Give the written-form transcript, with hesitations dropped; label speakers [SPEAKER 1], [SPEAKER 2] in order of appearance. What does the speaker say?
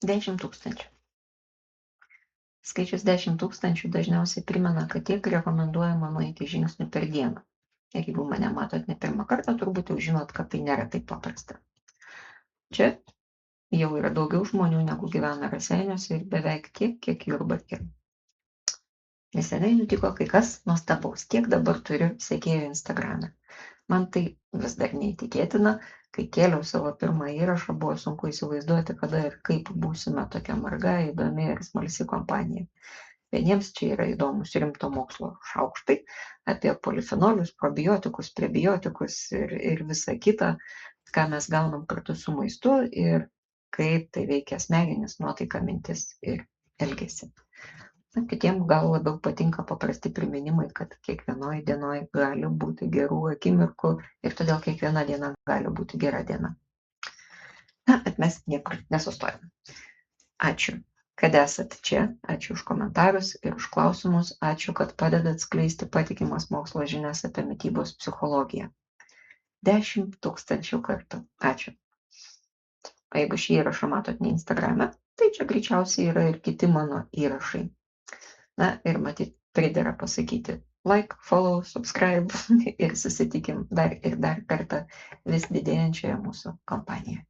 [SPEAKER 1] 10 000. Skaičius 10 000 dažniausiai primena, kad tiek rekomenduojama nueiti žingsnių per dieną. Ir jeigu mane matot ne pirmą kartą, turbūt jau žinot, kad tai nėra taip paprasta. Čia jau yra daugiau žmonių, negu gyvena Raseiniuose ir beveik tiek, kiek Jurbarke. Neseniai nutiko kai kas nuostabaus, tiek dabar turiu sekėjų Instagrame. Man tai vis dar neįtikėtina, kai kėliau savo pirmą įrašą, buvo sunku įsivaizduoti, kada ir kaip būsime tokia marga, įdomi ir smalsi kompanija. Vieniems čia yra įdomus rimto mokslo šaukštai apie polifenolius, probiotikus, prebiotikus ir visą kitą, ką mes gaunam kartu su maistu ir kaip tai veikia smegenis, nuotaiką, mintis ir elgesį. Kitiems gal labiau patinka paprasti priminimai, kad kiekvienoj dienoj gali būti gerų akimirkų ir todėl kiekviena diena gali būti gera diena. Bet mes niekur nesustojame. Ačiū, kad esat čia, ačiū už komentarus ir už klausimus, ačiū, kad padedat skleisti patikimas mokslo žinias apie mitybos psichologiją. 10 000 kartų. Ačiū. O jeigu šį įrašą matot ne Instagrame, tai čia greičiausiai yra ir kiti mano įrašai. Na ir matyt, pridera pasakyti like, follow, subscribe ir susitikim dar ir dar kartą vis didėjančioje mūsų kompanijoje.